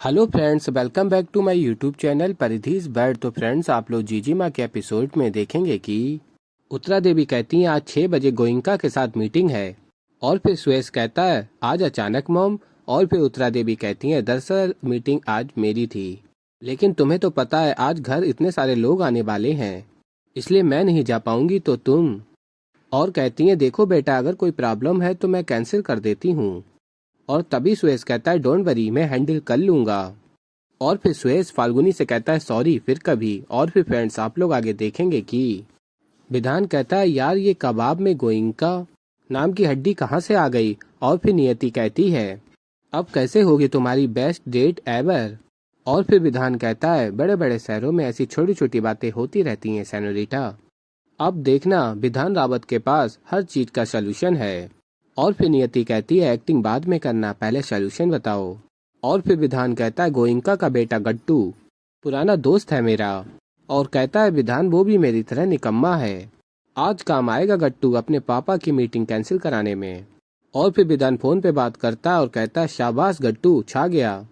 Hello friends, welcome back to my YouTube channel Paridhi's bird. तो friends, आप लोग जीजी माँ के एपिसोड में देखेंगे कि उत्तरा देवी कहती हैं आज 6 बजे गोइंका के साथ मीटिंग है। और फिर सुयश कहता है आज अचानक मॉम। और फिर उत्तरा देवी कहती हैं दरअसल मीटिंग आज मेरी थी, लेकिन तुम्हें तो पता है आज घर इतने सारे लोग आने वाले हैं, इसलिए मैं नहीं जा पाऊंगी। तो तुम और कहती हैं देखो बेटा, अगर कोई प्रॉब्लम है तो मैं कैंसिल कर देती हूँ। और तभी सुयश कहता है डोंट वरी, मैं हैंडल कर लूंगा। और फिर सुयश फाल्गुनी से कहता है सॉरी, फिर कभी। और फिर फ्रेंड्स, आप लोग आगे देखेंगे कि विधान कहता है यार ये कबाब में गोइंका नाम की हड्डी कहाँ से आ गई। और फिर नियति कहती है अब कैसे होगी तुम्हारी बेस्ट डेट एवर। और फिर विधान कहता है बड़े बड़े शहरों में ऐसी छोटी छोटी बातें होती रहती हैं सेनोरिटा, अब देखना विधान रावत के पास हर चीज का सलूशन है। और फिर नियति कहती है एक्टिंग बाद में करना, पहले सॉल्यूशन बताओ। और फिर विधान कहता है गोइंका का बेटा गट्टू पुराना दोस्त है मेरा। और कहता है विधान वो भी मेरी तरह निकम्मा है, आज काम आएगा गट्टू अपने पापा की मीटिंग कैंसिल कराने में। और फिर विधान फोन पे बात करता है और कहता है शाबाश गट्टू, छा गया।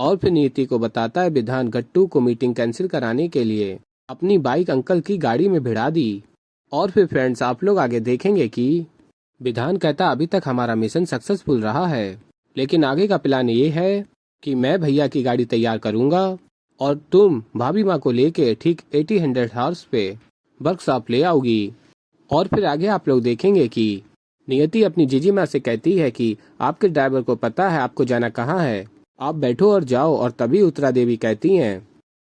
और फिर नियति को बताता है विधान गट्टू को मीटिंग कैंसिल कराने के लिए अपनी बाइक अंकल की गाड़ी में भिड़ा दी। और फिर फ्रेंड्स, आप लोग आगे देखेंगे कि विधान कहता अभी तक हमारा मिशन सक्सेसफुल रहा है, लेकिन आगे का प्लान ये है कि मैं भैया की गाड़ी तैयार करूंगा और तुम भाभी माँ को लेके ठीक 80-100 हॉर्स पे वर्कशॉप ले आओगी। और फिर आगे आप लोग देखेंगे कि नियति अपनी जीजी माँ से कहती है कि आपके ड्राइवर को पता है आपको जाना कहाँ है, आप बैठो और जाओ। और तभी उत्तरा देवी कहती हैं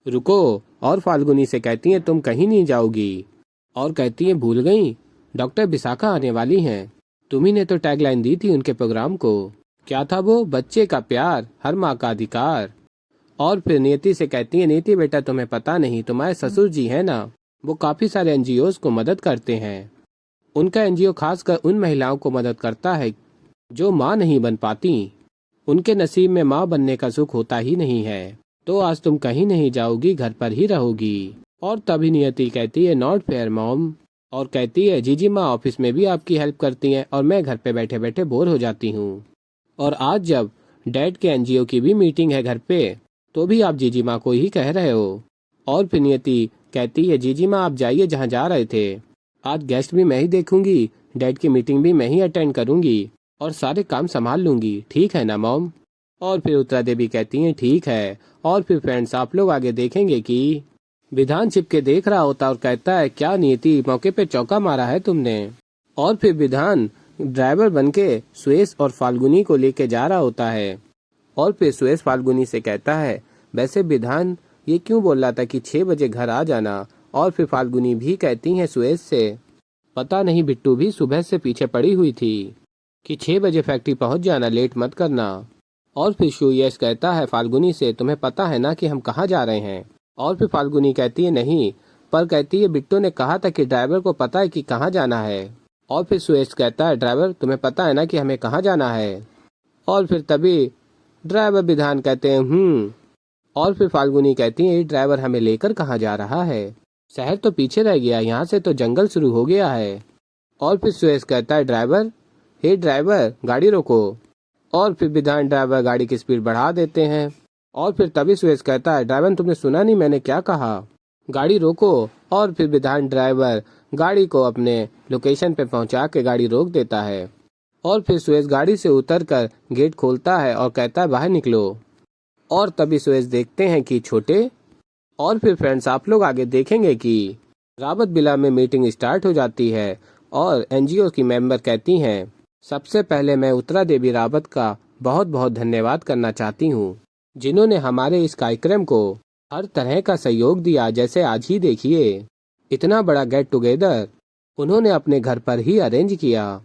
रुको, और फाल्गुनी से कहती हैं तुम कहीं नहीं जाओगी। और कहती हैं भूल गई, डॉक्टर विशाखा आने वाली हैं, तुम्ही ने तो टैगलाइन दी थी उनके प्रोग्राम को, क्या था वो, बच्चे का प्यार हर माँ का अधिकार। और फिर नियति से कहती है नियति बेटा तुम्हें पता नहीं, तुम्हारे ससुर जी है ना, वो काफी सारे एनजीओ को मदद करते हैं। उनका एनजीओ खासकर उन महिलाओं को मदद करता है जो माँ नहीं बन पाती, उनके नसीब में माँ बनने का सुख होता ही नहीं है। तो आज तुम कहीं नहीं जाओगी, घर पर ही रहोगी। और तभी नियति कहती है नॉट फेयर मॉम। और कहती है जीजी माँ ऑफिस में भी आपकी हेल्प करती हैं और मैं घर पे बैठे बैठे बोर हो जाती हूँ, और आज जब डैड के एनजीओ की भी मीटिंग है घर पे, तो भी आप जीजी माँ को ही कह रहे हो। और फिर नियति कहती है जीजी माँ आप जाइए जहाँ जा रहे थे, आज गेस्ट भी मैं ही देखूंगी, डैड की मीटिंग भी मैं ही अटेंड करूंगी और सारे काम संभाल लूंगी, ठीक है ना मॉम। और फिर उत्तरा देवी कहती हैं ठीक है। और फिर फ्रेंड्स, आप लोग आगे देखेंगे कि विधान छिप के देख रहा होता और कहता है क्या नियति, मौके पे चौका मारा है तुमने। और फिर विधान ड्राइवर बनके सुयश और फाल्गुनी को लेके जा रहा होता है। और फिर सुयश फाल्गुनी से कहता है वैसे विधान ये क्यों बोल रहा था कि 6 बजे घर आ जाना। और फिर फाल्गुनी भी कहती है सुयश से पता नहीं बिट्टू भी सुबह से पीछे पड़ी हुई थी कि 6 बजे फैक्ट्री पहुंच जाना, लेट मत करना। और फिर सुयश कहता है फाल्गुनी से तुम्हें पता है ना कि हम कहाँ जा रहे हैं। और फिर फाल्गुनी कहती है नहीं, पर कहती है बिट्टू ने कहा था कि ड्राइवर को पता है कि कहाँ जाना है। और फिर सुयश कहता है ड्राइवर तुम्हें पता है ना कि हमें कहाँ जाना है। और फिर तभी ड्राइवर विधान कहते हैं और फिर फाल्गुनी कहती है ड्राइवर हमें लेकर कहाँ जा रहा है, शहर तो पीछे रह गया, यहाँ से तो जंगल शुरू हो गया है। और फिर सुयश कहता है ड्राइवर, हे ड्राइवर गाड़ी रोको। और फिर विधान ड्राइवर गाड़ी की स्पीड बढ़ा देते हैं। और फिर तभी सुयश कहता है ड्राइवर तुमने सुना नहीं मैंने क्या कहा, गाड़ी रोको। और फिर विधान ड्राइवर गाड़ी को अपने लोकेशन पे पहुंचा के गाड़ी रोक देता है। और फिर सुयश गाड़ी से उतरकर गेट खोलता है और कहता है बाहर निकलो। और तभी सुयश देखते हैं कि छोटे। और फिर फ्रेंड्स, आप लोग आगे देखेंगे कि रावत विला में मीटिंग स्टार्ट हो जाती है और एनजीओ की मेंबर कहती हैं सबसे पहले मैं उत्तरा देवी रावत का बहुत बहुत धन्यवाद करना चाहती हूँ, जिन्होंने हमारे इस कार्यक्रम को हर तरह का सहयोग दिया। जैसे आज ही देखिए इतना बड़ा गेट टुगेदर उन्होंने अपने घर पर ही अरेंज किया।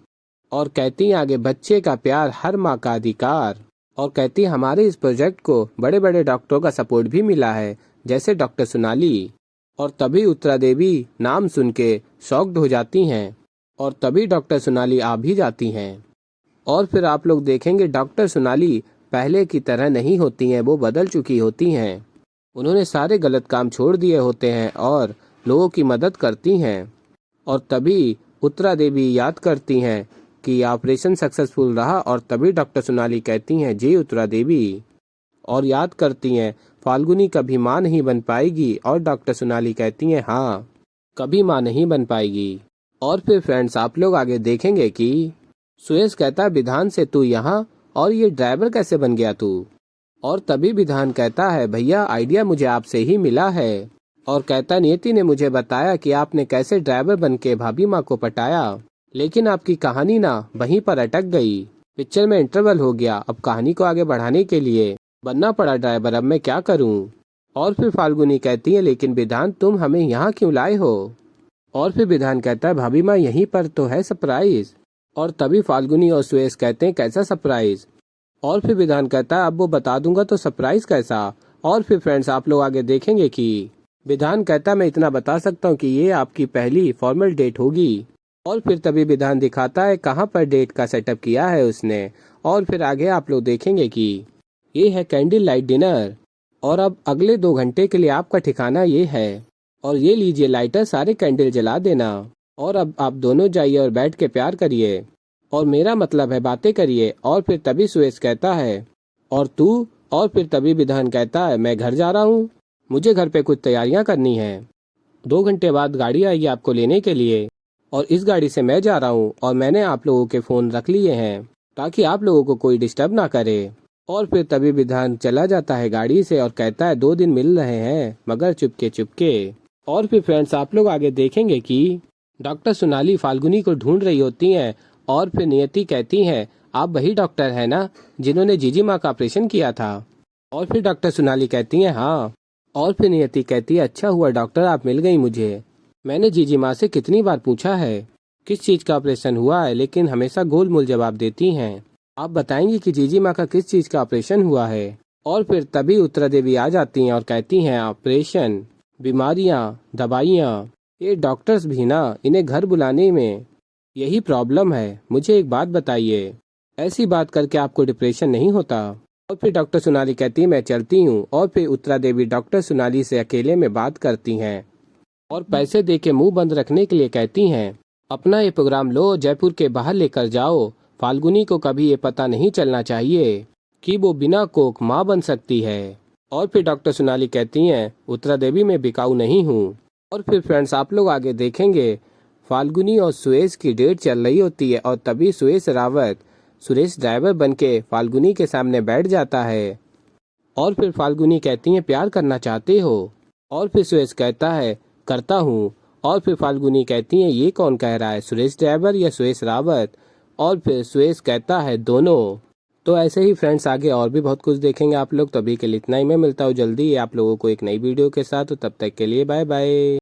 और कहती हैं आगे बच्चे का प्यार हर माँ का अधिकार। और कहती है हमारे इस प्रोजेक्ट को बड़े बड़े डॉक्टरों का सपोर्ट भी मिला है, जैसे डॉक्टर सोनाली। और तभी उत्तरा देवी नाम सुन के शॉक्ड हो जाती हैं और तभी डॉक्टर सोनाली आ भी जाती हैं। और फिर आप लोग देखेंगे डॉक्टर सोनाली पहले की तरह नहीं होती हैं, वो बदल चुकी होती हैं। उन्होंने सारे गलत काम छोड़ दिए होते हैं और लोगों की मदद करती हैं। और तभी उत्तरा देवी याद करती हैं कि ऑपरेशन सक्सेसफुल रहा। और तभी डॉक्टर सोनाली कहती हैं जी उत्तरा देवी। और याद करती हैं फाल्गुनी कभी माँ नहीं बन पाएगी, और डॉक्टर सोनाली कहती हैं हाँ, कभी माँ नहीं बन पाएगी। और फिर फ्रेंड्स आप लोग आगे देखेंगे कि सुरेश कहता है विधान से तू यहाँ, और ये ड्राइवर कैसे बन गया तू। और तभी विधान कहता है भैया आइडिया मुझे आपसे ही मिला है, और कहता नियति ने मुझे बताया कि आपने कैसे ड्राइवर बन के भाभी माँ को पटाया, लेकिन आपकी कहानी ना वहीं पर अटक गई। पिक्चर में इंटरवल हो गया, अब कहानी को आगे बढ़ाने के लिए बनना पड़ा ड्राइवर, अब मैं क्या करूं। और फिर फाल्गुनी कहती है लेकिन विधान तुम हमें यहाँ क्यों लाए हो। और फिर विधान कहता है भाभी माँ यहीं पर तो है सरप्राइज। और तभी फाल्गुनी और सुरेश कहते हैं कैसा सरप्राइज। और फिर विधान कहता है अब वो बता दूंगा तो सरप्राइज कैसा। और फिर फ्रेंड्स आप लोग आगे देखेंगे कि विधान कहता है मैं इतना बता सकता हूँ कि ये आपकी पहली फॉर्मल डेट होगी। और फिर तभी विधान दिखाता है कहाँ पर डेट का सेटअप किया है उसने। और फिर आगे आप लोग देखेंगे कि ये है कैंडल लाइट डिनर, और अब अगले 2 घंटे के लिए आपका ठिकाना ये है, और ये लीजिए लाइटर, सारे कैंडल जला देना, और अब आप दोनों जाइए और बैठ के प्यार करिए, और मेरा मतलब है बातें करिए। और फिर तभी सुरेश कहता है और तू। और फिर तभी विधान कहता है मैं घर जा रहा हूँ, मुझे घर पे कुछ तैयारियां करनी है, 2 घंटे बाद गाड़ी आएगी आपको लेने के लिए, और इस गाड़ी से मैं जा रहा हूँ, और मैंने आप लोगों के फ़ोन रख लिए हैं ताकि आप लोगों को कोई डिस्टर्ब ना करे। और फिर तभी विधान चला जाता है गाड़ी से और कहता है 2 दिन मिल रहे हैं मगर चुपके चुपके। और फिर फ्रेंड्स आप लोग आगे देखेंगे कि डॉक्टर सोनाली फाल्गुनी को ढूंढ रही होती हैं, और फिर नियति कहती हैं आप वही डॉक्टर है ना जिन्होंने जीजी माँ का ऑपरेशन किया था। और फिर डॉक्टर सोनाली कहती हैं हाँ। और फिर नियति कहती है अच्छा हुआ डॉक्टर आप मिल गई मुझे, मैंने जीजी माँ से कितनी बार पूछा है किस चीज़ का ऑपरेशन हुआ है, लेकिन हमेशा गोलमोल जवाब देती हैं। आप बताएंगी कि जीजी माँ का किस चीज़ का ऑपरेशन हुआ है। और फिर तभी उत्तरा देवी आ जाती हैं और कहती हैं ऑपरेशन, बीमारियाँ, दवाइयाँ, ये डॉक्टर्स भी ना, इन्हें घर बुलाने में यही प्रॉब्लम है। मुझे एक बात बताइए, ऐसी बात करके आपको डिप्रेशन नहीं होता। और फिर डॉक्टर सोनाली कहती है मैं चलती हूँ। और फिर उत्तरा देवी डॉक्टर सोनाली से अकेले में बात करती हैं और पैसे दे के मुँह बंद रखने के लिए कहती हैं अपना ये प्रोग्राम लो, जयपुर के बाहर लेकर जाओ, फाल्गुनी को कभी ये पता नहीं चलना चाहिए कि वो बिना कोक माँ बन सकती है। और फिर डॉक्टर सोनाली कहती हैं उत्तरा देवी मैं बिकाऊ नहीं हूँ। और फिर फ्रेंड्स आप लोग आगे देखेंगे फाल्गुनी और सुरेश की डेट चल रही होती है, और तभी सुरेश रावत सुरेश ड्राइवर बन के फाल्गुनी के सामने बैठ जाता है। और फिर फाल्गुनी कहती है प्यार करना चाहते हो। और फिर सुरेश कहता है करता हूँ। और फिर फाल्गुनी कहती है ये कौन कह रहा है, सुरेश ड्राइवर या सुरेश रावत। और फिर सुरेश कहता है दोनों। तो ऐसे ही फ्रेंड्स आगे और भी बहुत कुछ देखेंगे आप लोग, तो अभी के लिए इतना ही। मैं मिलता हूँ जल्दी आप लोगों को एक नई वीडियो के साथ, तो तब तक के लिए बाय बाय।